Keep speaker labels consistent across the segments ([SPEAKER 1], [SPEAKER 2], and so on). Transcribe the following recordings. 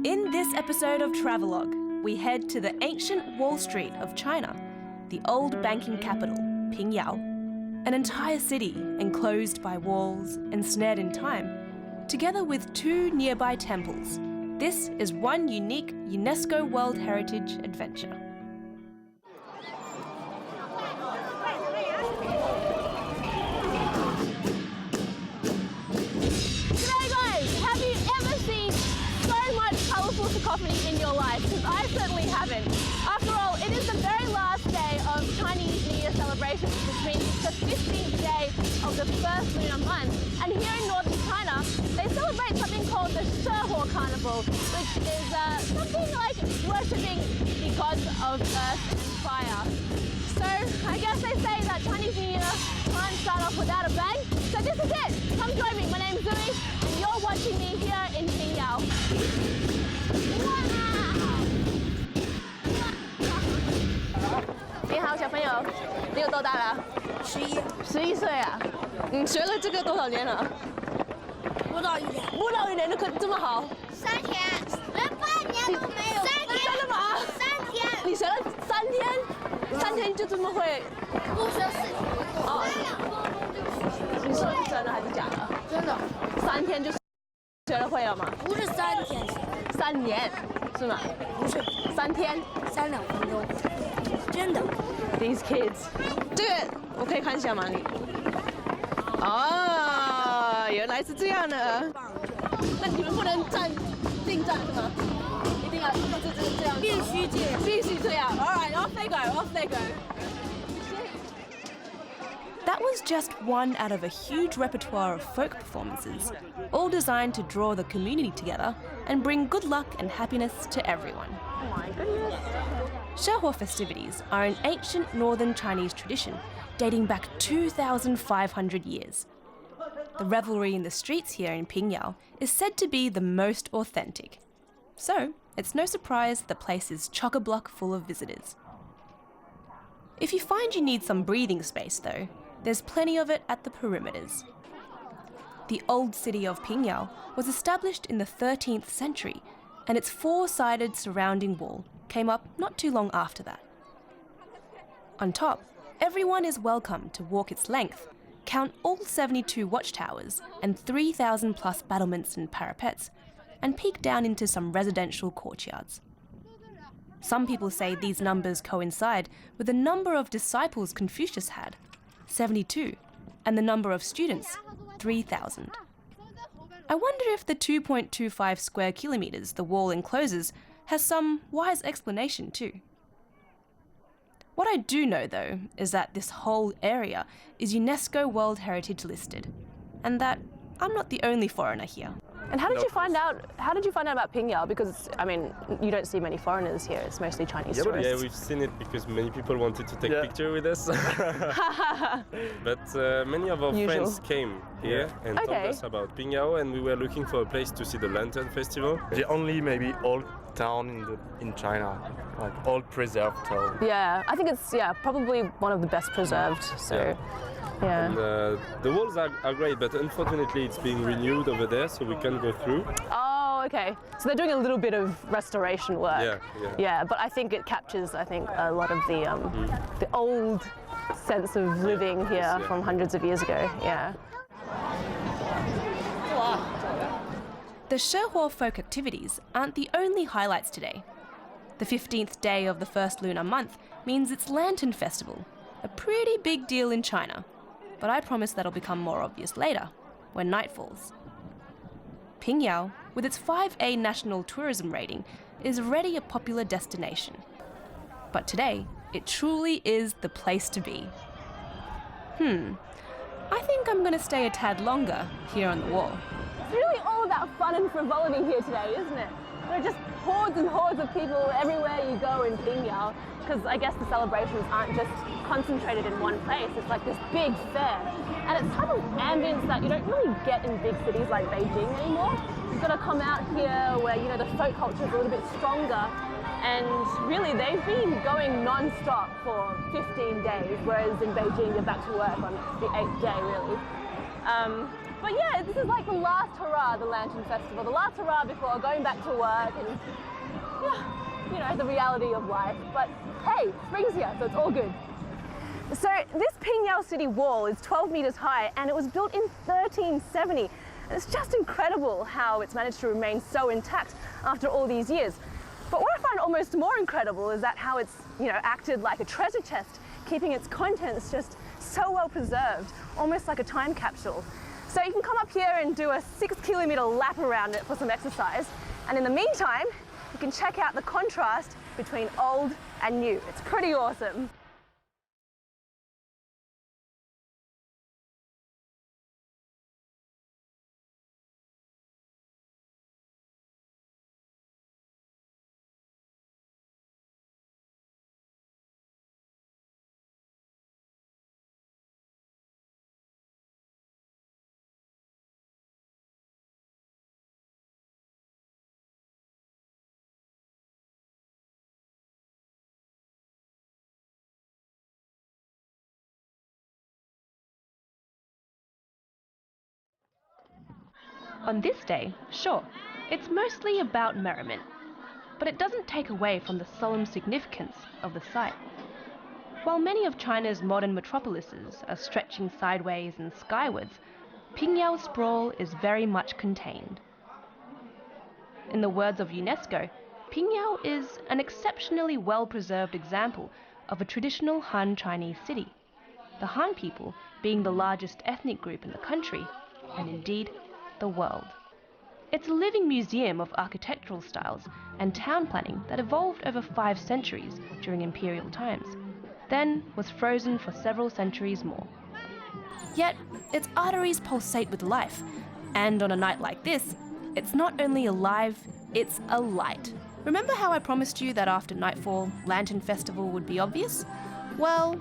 [SPEAKER 1] In this episode of Travelogue, we head to the ancient Wall Street of China, the old banking capital, Pingyao, an entire city enclosed by walls, ensnared in time, together with two nearby temples. This is one unique UNESCO World Heritage adventure.
[SPEAKER 2] In your life, because I certainly haven't. After all, it is the very last day of Chinese New Year celebrations, which means it's the 15th day of the first lunar month. And here in northern China, they celebrate something called the Yonghwa Carnival, which is something like worshipping the gods of earth and fire. So I guess they say that Chinese New Year can't start off without a bang. So this is it. Come join me. My name's Zhui, and you're watching me here in Pingyao. 你好，小朋友，你有多大了？11岁啊！你学了这个多少年了？不到1年。不到1年就可以这么好？3天，连半年都没有。3天。真的吗？3天。你学了3天？3天就这么会？不学4天。哦。你说是真的还是假的？真的。3天就学了会了吗？不是3天，3年，是吗？不是，3天，3、2分钟。 真的 ，These kids， 这个我可以看一下吗？你？哦，原来是这样的。那你们不能并站是吗？一定要这样。必须这样。必须这样。All right, off they go, off they go.
[SPEAKER 1] That was just one out of a huge repertoire of folk performances, all designed to draw the community together and bring good luck and happiness to everyone.
[SPEAKER 2] Oh my goodness.
[SPEAKER 1] Yonghwa festivities are an ancient northern Chinese tradition dating back 2,500 years. The revelry in the streets here in Pingyao is said to be the most authentic. So, it's no surprise the place is chock-a-block full of visitors. If you find you need some breathing space though, there's plenty of it at the perimeters. The old city of Pingyao was established in the 13th century, and its four-sided surrounding wall came up not too long after that. On top, everyone is welcome to walk its length, count all 72 watchtowers and 3,000 plus battlements and parapets, and peek down into some residential courtyards. Some people say these numbers coincide with the number of disciples Confucius had, 72, and the number of students, 3,000. I wonder if the 2.25 square kilometres the wall encloses has some wise explanation too. What I do know though is that this whole area is UNESCO World Heritage listed, and that I'm not the only foreigner here.
[SPEAKER 2] And how did you find out? How did you find out about Pingyao? Because I mean, you don't see many foreigners here. It's mostly Chinese tourists.
[SPEAKER 3] Yeah, we've seen it because many people wanted to take a picture with us. But many of our friends came here and told us about Pingyao, and we were looking for a place to see the Lantern Festival.
[SPEAKER 4] The only maybe old town in China, like old preserved town.
[SPEAKER 2] Yeah, I think it's probably one of the best preserved. So. Yeah.
[SPEAKER 3] And the walls are great, but unfortunately it's being renewed over there, so we can't go through.
[SPEAKER 2] Oh, okay. So they're doing a little bit of restoration work.
[SPEAKER 3] Yeah.
[SPEAKER 2] But I think it captures, a lot of the old sense of living here from hundreds of years ago. Yeah.
[SPEAKER 1] The Yonghwa folk activities aren't the only highlights today. The 15th day of the first lunar month means it's Lantern Festival, a pretty big deal in China. But I promise that'll become more obvious later, when night falls. Pingyao, with its 5A national tourism rating, is already a popular destination. But today, it truly is the place to be. I think I'm going to stay a tad longer here on the wall.
[SPEAKER 2] It's really all about fun and frivolity here today, isn't it? There are just hordes and hordes of people everywhere you go in Pingyao, because I guess the celebrations aren't just concentrated in one place. It's like this big fair. And it's type of ambience that you don't really get in big cities like Beijing anymore. You've got to come out here where, the folk culture is a little bit stronger. And really, they've been going non-stop for 15 days, whereas in Beijing, you're back to work on the 8th day, really. But yeah, this is like the last hurrah, the Lantern Festival. The last hurrah before going back to work and, yeah, you know, the reality of life. But hey, spring's here, so it's all good. So this Pingyao city wall is 12 meters high and it was built in 1370. And it's just incredible how it's managed to remain so intact after all these years. But what I find almost more incredible is that how it's, you know, acted like a treasure chest, keeping its contents just so well preserved, almost like a time capsule. So you can come up here and do a 6-kilometer lap around it for some exercise. And in the meantime, you can check out the contrast between old and new. It's pretty awesome.
[SPEAKER 1] On this day, sure, it's mostly about merriment, but it doesn't take away from the solemn significance of the site. While many of China's modern metropolises are stretching sideways and skywards, Pingyao's sprawl is very much contained. In the words of UNESCO, Pingyao is an exceptionally well-preserved example of a traditional Han Chinese city, the Han people being the largest ethnic group in the country, and indeed, the world. It's a living museum of architectural styles and town planning that evolved over 5 centuries during imperial times, then was frozen for several centuries more. Yet, its arteries pulsate with life, and on a night like this, it's not only alive, it's alight. Remember how I promised you that after nightfall, Lantern Festival would be obvious? Well,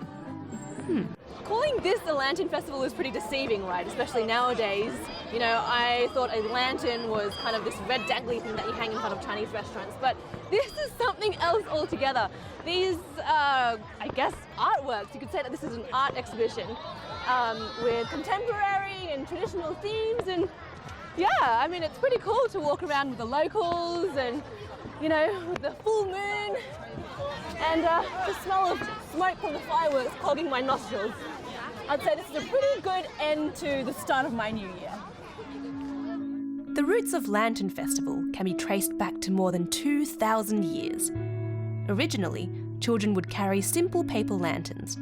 [SPEAKER 2] Calling this the Lantern Festival is pretty deceiving, right? Especially nowadays. You know, I thought a lantern was kind of this red dangly thing that you hang in front of Chinese restaurants, but this is something else altogether. These, I guess, artworks, you could say that this is an art exhibition with contemporary and traditional themes, and yeah, I mean, it's pretty cool to walk around with the locals and, you know, with the full moon and the smell of smoke from the fireworks clogging my nostrils. I'd say this is a pretty good end to the start of my new year.
[SPEAKER 1] the roots of Lantern Festival can be traced back to more than 2,000 years. Originally, children would carry simple paper lanterns.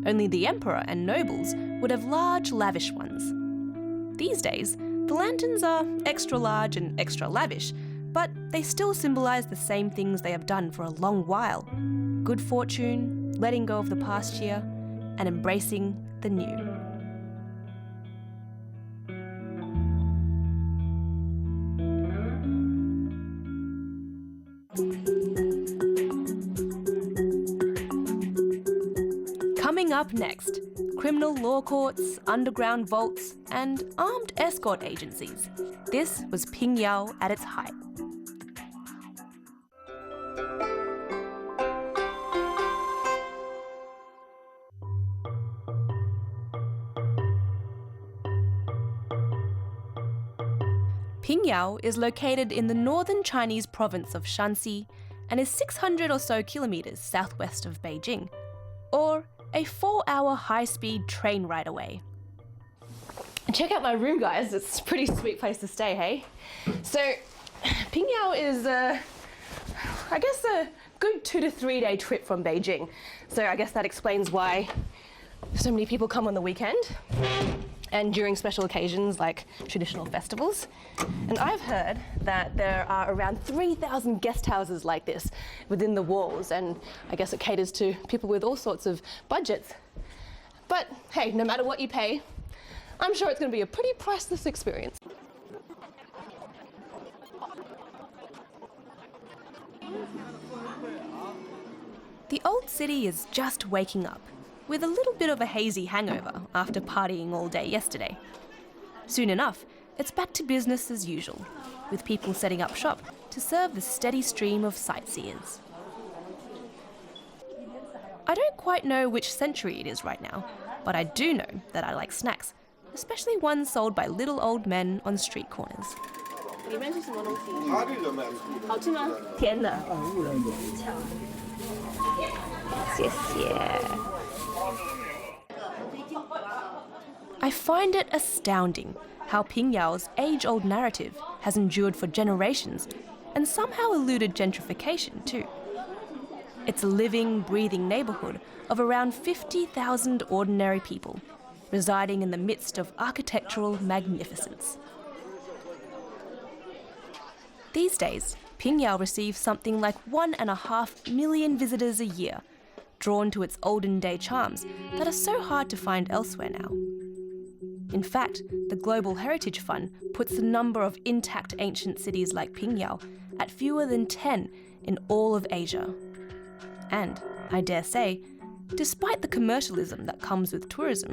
[SPEAKER 1] Only the emperor and nobles would have large, lavish ones. These days, the lanterns are extra large and extra lavish, but they still symbolise the same things they have done for a long while: good fortune, letting go of the past year, and embracing the new. Coming up next, criminal law courts, underground vaults, and armed escort agencies. This was Pingyao at its height. Pingyao is located in the northern Chinese province of Shanxi and is 600 or so kilometers southwest of Beijing, or a 4-hour high-speed train ride away.
[SPEAKER 2] And check out my room, guys. It's a pretty sweet place to stay, hey? So, Pingyao is, I guess, a good 2 to 3 day trip from Beijing. So I guess that explains why so many people come on the weekend and during special occasions like traditional festivals. And I've heard that there are around 3,000 guest houses like this within the walls, and I guess it caters to people with all sorts of budgets. But hey, no matter what you pay, I'm sure it's going to be a pretty priceless experience.
[SPEAKER 1] The old city is just waking up, with a little bit of a hazy hangover after partying all day yesterday. Soon enough, it's back to business as usual, with people setting up shop to serve the steady stream of sightseers. I don't quite know which century it is right now, but I do know that I like snacks, especially ones sold by little old men on street corners.
[SPEAKER 2] 里面是什么东西？好吃吗？甜的。谢谢。
[SPEAKER 1] I find it astounding how Pingyao's age-old narrative has endured for generations and somehow eluded gentrification too. It's a living, breathing neighbourhood of around 50,000 ordinary people, residing in the midst of architectural magnificence. These days, Pingyao receives something like 1.5 million visitors a year, drawn to its olden-day charms that are so hard to find elsewhere now. In fact, the Global Heritage Fund puts the number of intact ancient cities like Pingyao at fewer than 10 in all of Asia. And, I dare say, despite the commercialism that comes with tourism,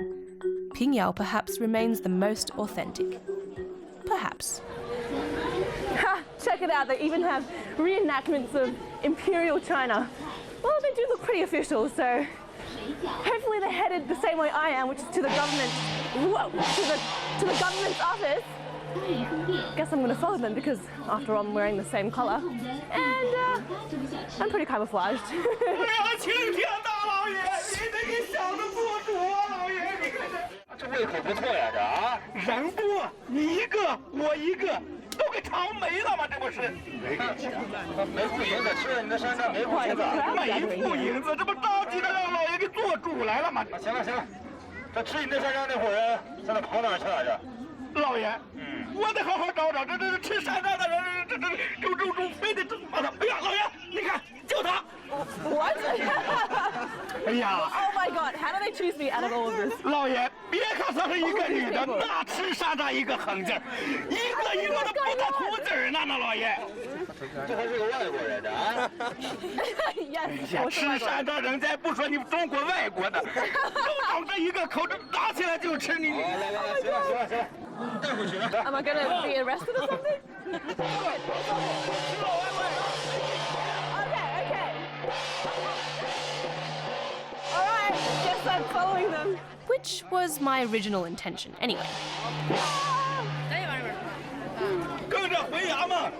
[SPEAKER 1] Pingyao perhaps remains the most authentic. Perhaps.
[SPEAKER 2] Ha! Check it out, they even have reenactments of Imperial China. Well, they do look pretty official, so hopefully they're headed the same way I am, which is to the government. Whoa! To the government's office. Guess I'm going to follow them because, after all, I'm wearing the same colour, and I'm pretty camouflaged.
[SPEAKER 5] 这胃口不错呀，这啊，人多，你一个我一个，都给尝没了吗？这不是？没付银子，吃了你的山楂没付银子，没付银子，这不着急的让老爷给做主来了吗？行了行了，这吃你的山楂那伙人在那跑哪儿去来着？老爷，我得好好找找，这吃山楂的人，这非得这把他，哎呀，老爷，你看，就他。
[SPEAKER 2] What?
[SPEAKER 5] 哎呀
[SPEAKER 2] Oh my god, how do they choose me out of all of this?
[SPEAKER 5] 老爷，别看她是一个女的，那吃山楂一个横劲儿，一个一个的不带吐籽儿呢，那老爷。这还是个外国人的啊！
[SPEAKER 2] Yes,
[SPEAKER 5] 吃山楂人家不说你中国外国的，都等着一个口子拿起来就吃你。来，行了，带回去了。
[SPEAKER 2] Am I gonna be arrested or something? Okay. Alright, guess I'm following them.
[SPEAKER 1] Which was my original intention anyway.
[SPEAKER 5] 跟着回衙门。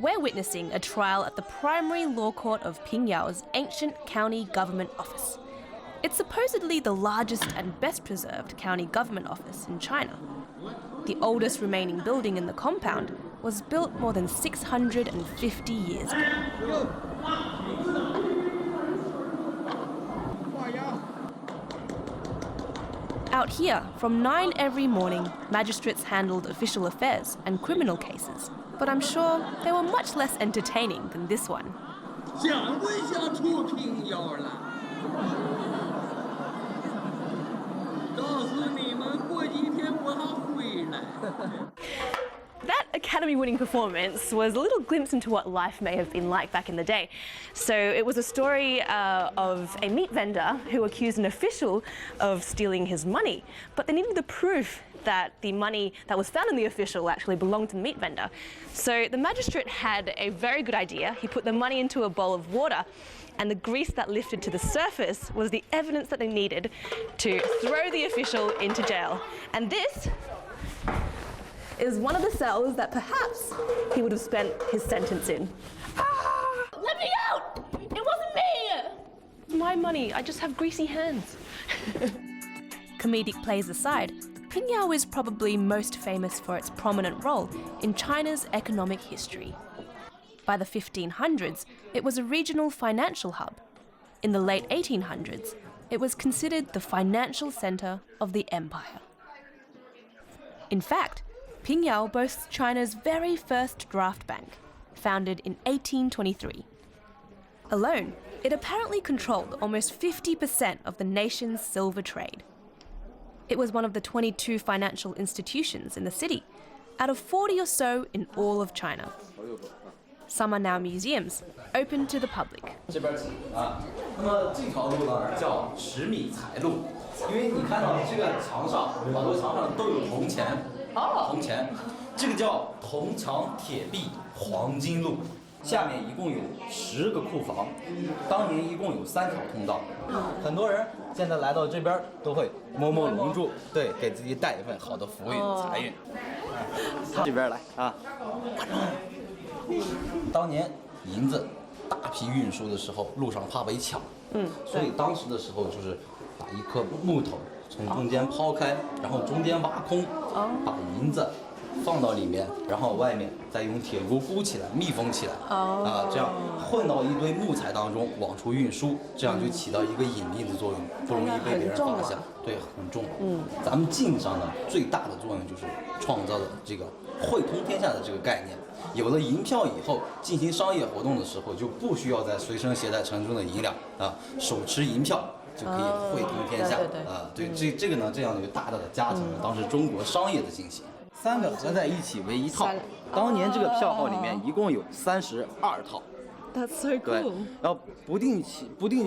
[SPEAKER 1] We're witnessing a trial at the primary law court of Pingyao's ancient county government office. It's supposedly the largest and best preserved county government office in China. The oldest remaining building in the compound was built more than 650 years ago. Out here, from 9 every morning, magistrates handled official affairs and criminal cases. But I'm sure they were much less entertaining than this one.
[SPEAKER 6] 想不想出平遥了？告诉你们，过几天我还回来。
[SPEAKER 2] That Academy-winning performance was a little glimpse into what life may have been like back in the day. So it was a story of a meat vendor who accused an official of stealing his money, but they needed the proof that the money that was found in the official actually belonged to the meat vendor. So the magistrate had a very good idea. He put the money into a bowl of water, and the grease that lifted to the surface was the evidence that they needed to throw the official into jail. And this is one of the cells that perhaps he would have spent his sentence in. Ah! Let me out! It wasn't me!
[SPEAKER 1] My money, I just have greasy hands. Comedic plays aside, Pingyao is probably most famous for its prominent role in China's economic history. By the 1500s, it was a regional financial hub. In the late 1800s, it was considered the financial centre of the empire. In fact, Pingyao boasts China's very first draft bank, founded in 1823. Alone, it apparently controlled almost 50% of the nation's silver trade. It was one of the 22 financial institutions in the city, out of 40 or so in all of China. Some are now museums, open to the public.
[SPEAKER 7] 这边请啊，那么这条路呢叫10米财路，因为你看到这个墙上，好多墙上都有铜钱，铜钱，这个叫铜墙铁壁黄金路。下面一共有10个库房，当年一共有3条通道。很多人现在来到这边都会摸摸龙柱，对，给自己带一份好的福运财运。这边来啊！当年银子大批运输的时候，路上怕被抢，所以当时的时候就是把一颗木头从中间抛开，然后中间挖空，把银子放到里面，然后外面再用铁箍箍起来，密封起来，这样混到一堆木材当中往出运输，这样就起到一个隐秘的作用，不容易被别人发现。对，很重。咱们经济上呢，最大的作用就是创造了这个汇通天下的这个概念。有了银票以后，进行商业活动的时候就不需要再随身携带沉重的银两手持银票就可以汇通天下。对，这个呢，这样就大大的加强了当时中国商业的进行。3个合在一起为一套。当年这个票号里面一共有32套。
[SPEAKER 1] That's so cool.
[SPEAKER 7] 对，然后不定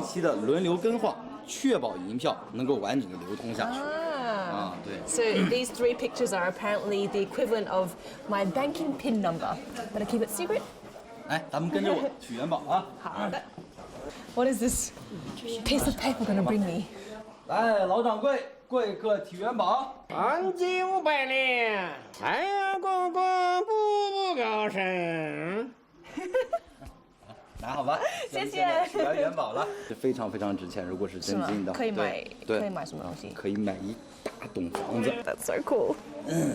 [SPEAKER 7] 期的轮流更换，确保银票能够完整的流通下去。对。
[SPEAKER 1] So these 3 pictures are apparently the equivalent of my banking PIN number. Better keep it secret.
[SPEAKER 7] 来，咱们跟着我取元宝啊！
[SPEAKER 1] 好的。What is this piece of paper gonna bring me?
[SPEAKER 7] 来，老掌柜，贵客体元宝。
[SPEAKER 6] 黄金500两，财源滚滚，步步高升。
[SPEAKER 7] 拿好吧，
[SPEAKER 1] 谢谢。
[SPEAKER 7] 取完元宝了，这非常非常值钱。如果是真金的，
[SPEAKER 1] 可以买什么东西？
[SPEAKER 7] 可以买一大栋房子。
[SPEAKER 1] That's so cool.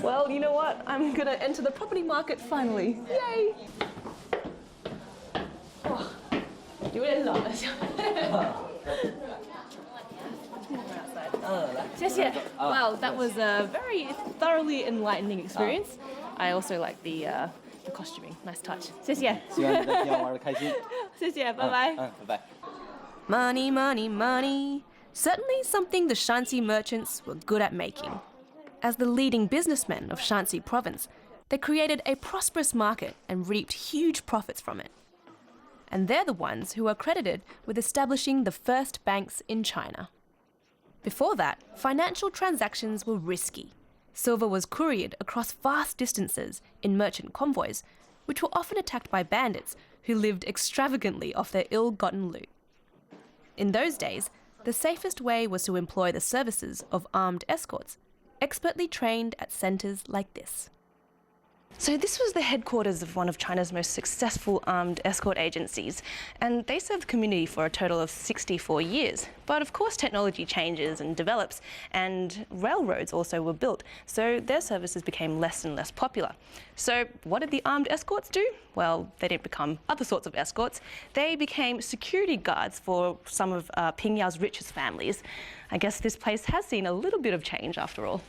[SPEAKER 1] Well, you know what? I'm gonna enter the property market finally. Yay! 哇，有点冷了，想。谢谢。Wow, that was a very thoroughly enlightening experience. I also like the costuming. Nice touch. 谢谢。
[SPEAKER 7] 希望你在平遥玩得开心。
[SPEAKER 1] 谢谢，拜拜。
[SPEAKER 7] 拜拜。
[SPEAKER 1] Money, money, money. Certainly something the Shanxi merchants were good at making. As the leading businessmen of Shanxi province, they created a prosperous market and reaped huge profits from it. And they're the ones who are credited with establishing the first banks in China. Before that, financial transactions were risky. Silver was couriered across vast distances in merchant convoys, which were often attacked by bandits who lived extravagantly off their ill-gotten loot. In those days, the safest way was to employ the services of armed escorts, expertly trained at centres like this. So this was the headquarters of one of China's most successful armed escort agencies, and they served the community for a total of 64 years. But of course technology changes and develops, and railroads also were built, so their services became less and less popular. So what did the armed escorts do? Well, they didn't become other sorts of escorts. They became security guards for some of Pingyao's richest families. I guess this place has seen a little bit of change after all.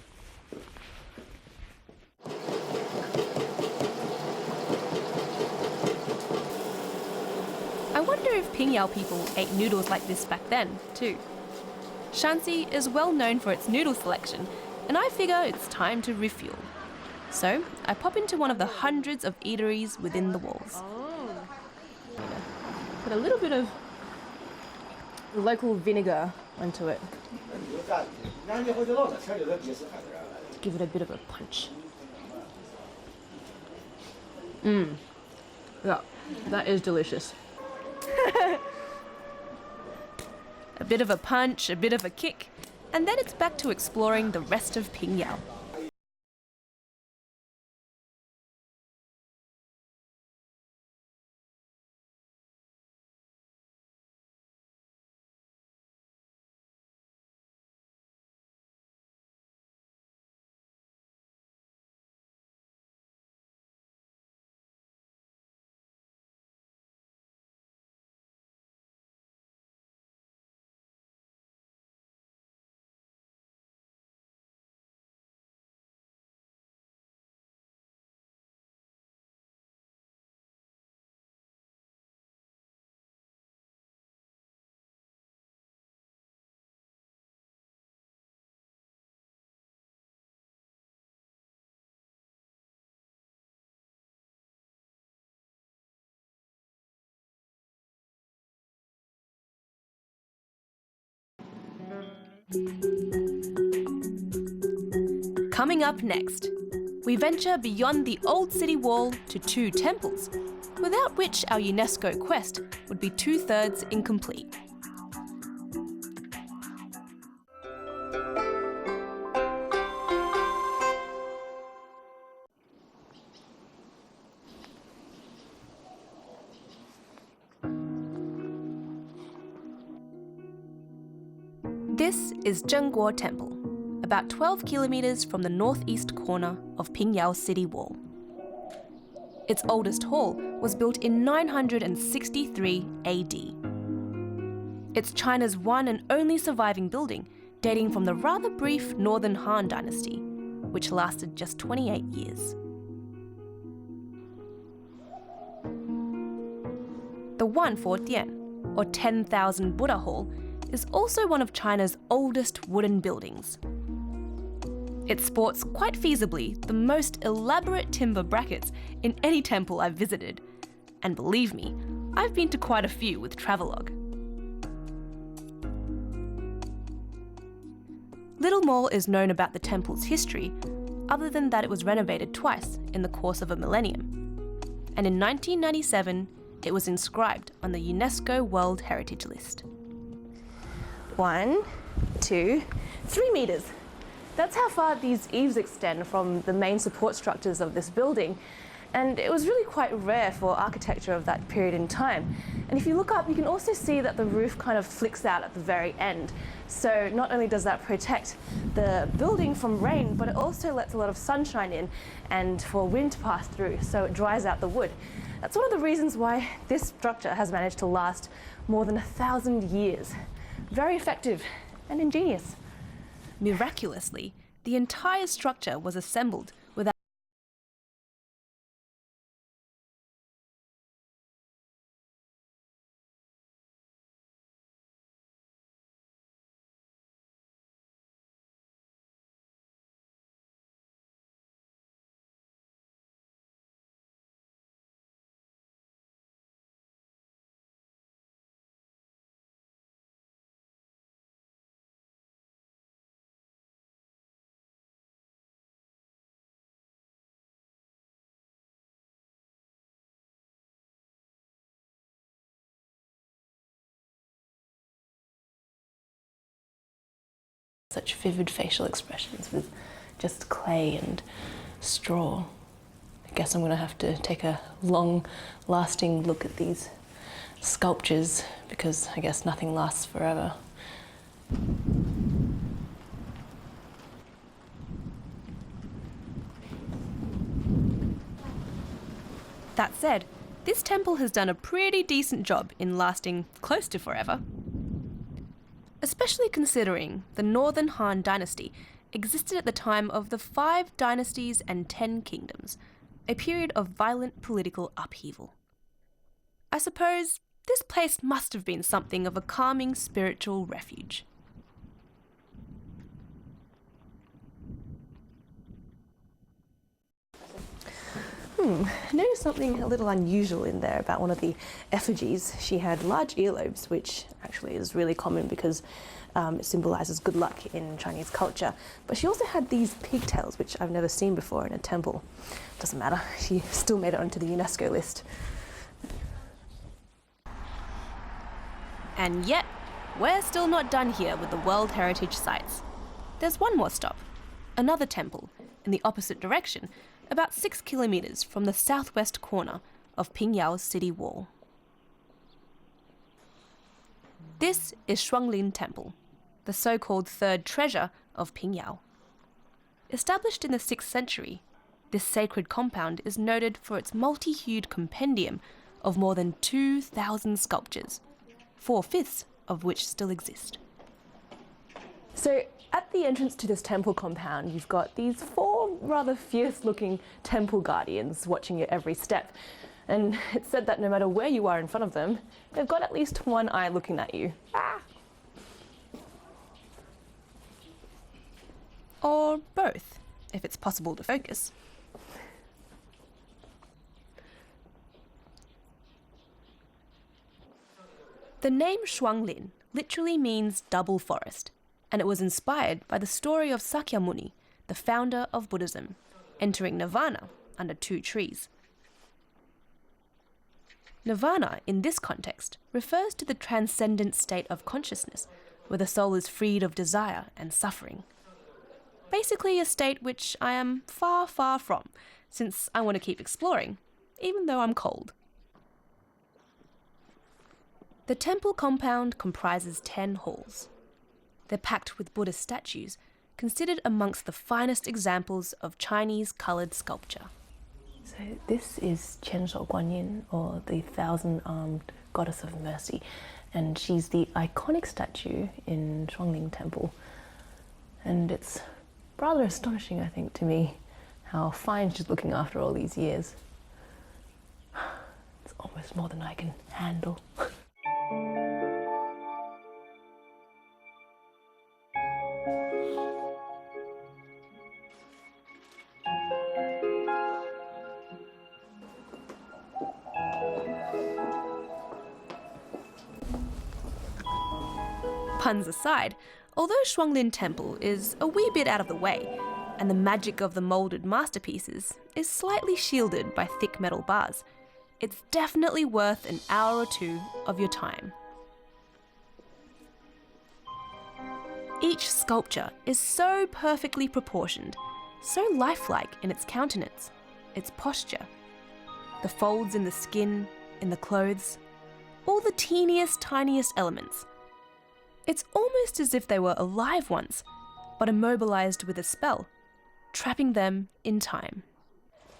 [SPEAKER 1] I wonder if Pingyao people ate noodles like this back then, too. Shanxi is well known for its noodle selection, and I figure it's time to refuel. So I pop into one of the hundreds of eateries within the walls. Put a little bit of local vinegar onto it. Give it a bit of a punch. Yeah, that is delicious. A bit of a punch, a bit of a kick, and then it's back to exploring the rest of Pingyao. Coming up next, we venture beyond the old city wall to 2 temples, without which our UNESCO quest would be 2/3 incomplete. This is Yonghwa Temple, about 12 kilometers from the northeast corner of Pingyao city wall. Its oldest hall was built in 963 AD. It's China's one and only surviving building, dating from the rather brief Northern Han Dynasty, which lasted just 28 years. The Wanfo-Tian, or 10,000 Buddha Hall, is also one of China's oldest wooden buildings. It sports quite feasibly the most elaborate timber brackets in any temple I've visited. And believe me, I've been to quite a few with Travelogue. Little more is known about the temple's history, other than that it was renovated twice in the course of a millennium. And in 1997, it was inscribed on the UNESCO World Heritage List.
[SPEAKER 2] 1, 2, 3 meters. That's how far these eaves extend from the main support structures of this building. And it was really quite rare for architecture of that period in time. And if you look up, you can also see that the roof kind of flicks out at the very end. So not only does that protect the building from rain, but it also lets a lot of sunshine in and for wind to pass through, so it dries out the wood. That's one of the reasons why this structure has managed to last more than 1,000 years. Very effective and ingenious.
[SPEAKER 1] Miraculously, the entire structure was assembled without
[SPEAKER 2] such vivid facial expressions with just clay and straw. I guess I'm going to have to take a long-lasting look at these sculptures because I guess nothing lasts forever.
[SPEAKER 1] That said, this temple has done a pretty decent job in lasting close to forever. Especially considering the Northern Han Dynasty existed at the time of the 5 dynasties and 10 kingdoms, a period of violent political upheaval. I suppose this place must have been something of a calming spiritual refuge.
[SPEAKER 2] I noticed something a little unusual in there about one of the effigies. She had large earlobes, which actually is really common because it symbolizes good luck in Chinese culture. But she also had these pigtails, which I've never seen before in a temple. Doesn't matter, she still made it onto the UNESCO list.
[SPEAKER 1] And yet, we're still not done here with the World Heritage sites. There's one more stop, another temple, in the opposite direction, about 6 kilometers from the southwest corner of Pingyao's city wall. This is Chongling Temple, the so-called third treasure of Pingyao. Established in the 6th century, this sacred compound is noted for its multi-hued compendium of more than 2,000 sculptures, 4/5 of which still exist.
[SPEAKER 2] So at the entrance to this temple compound, you've got these 4 rather fierce-looking temple guardians watching your every step. And it's said that no matter where you are in front of them, they've got at least one eye looking at you. Ah!
[SPEAKER 1] Or both, if it's possible to focus. The name Shuanglin literally means double forest, and it was inspired by the story of Sakyamuni, the founder of Buddhism, entering nirvana under 2 trees. Nirvana, in this context, refers to the transcendent state of consciousness, where the soul is freed of desire and suffering. Basically a state which I am far, far from, since I want to keep exploring, even though I'm cold. The temple compound comprises 10 halls. They're packed with Buddhist statues, considered amongst the finest examples of Chinese coloured sculpture.
[SPEAKER 8] So this is Qianshou Guanyin, or the thousand-armed goddess of mercy, and she's the iconic statue in Chongling Temple. And it's rather astonishing, I think, to me, how fine she's looking after all these years. It's almost more than I can handle.
[SPEAKER 1] Puns aside, although Chongling Temple is a wee bit out of the way, and the magic of the moulded masterpieces is slightly shielded by thick metal bars, it's definitely worth an hour or two of your time. Each sculpture is so perfectly proportioned, so lifelike in its countenance, its posture, the folds in the skin, in the clothes, all the teeniest, tiniest elements. It's almost as if they were alive once, but immobilized with a spell, trapping them in time.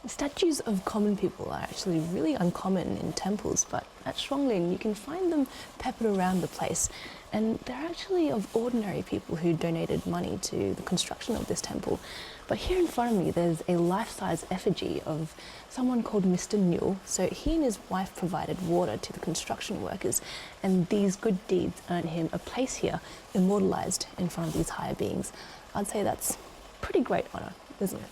[SPEAKER 8] Statues of common people are actually really uncommon in temples, but at Chongling you can find them peppered around the place, and they're actually of ordinary people who donated money to the construction of this temple. But here in front of me there's a life-size effigy of someone called Mr. Niu. So he and his wife provided water to the construction workers, and these good deeds earned him a place here, immortalized in front of these higher beings. I'd say that's pretty great honor, isn't it?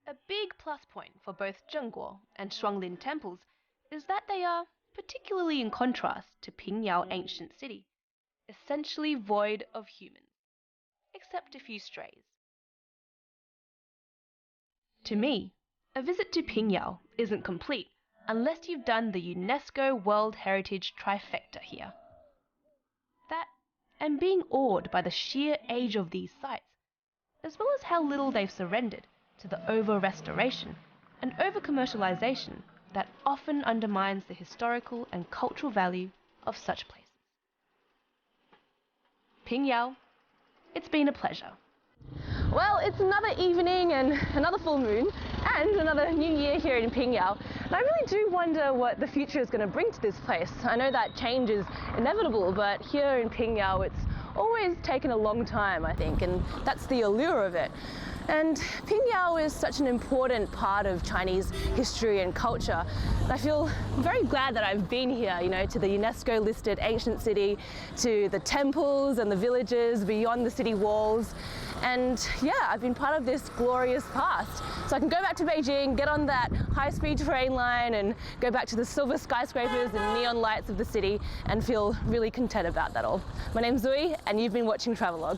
[SPEAKER 1] A big plus point for both Zhenguo and Chongling temples is that they are, particularly in contrast to Pingyao ancient city, essentially void of humans, except a few strays. To me, a visit to Pingyao isn't complete unless you've done the UNESCO World Heritage trifecta here. That, and being awed by the sheer age of these sites, as well as how little they've surrendered to the over-restoration and over-commercialization that often undermines the historical and cultural value of such places. Pingyao, it's been a pleasure.
[SPEAKER 2] Well, it's another evening and another full moon and another new year here in Pingyao. And I really do wonder what the future is going to bring to this place. I know that change is inevitable, but here in Pingyao it's always taken a long time, I think, and that's the allure of it. And Pingyao is such an important part of Chinese history and culture. And I feel very glad that I've been here, you know, to the UNESCO listed ancient city, to the temples and the villages beyond the city walls. And yeah, I've been part of this glorious past. So I can go back to Beijing, get on that high-speed train line and go back to the silver skyscrapers and neon lights of the city and feel really content about that all. My name's Zui and you've been watching Travelogue.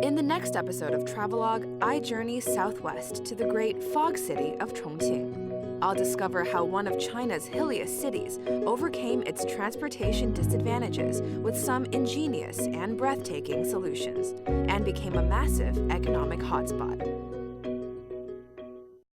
[SPEAKER 9] In the next episode of Travelogue, I journey southwest to the great fog city of Chongqing. I'll discover how one of China's hilliest cities overcame its transportation disadvantages with some ingenious and breathtaking solutions and became a massive economic hotspot.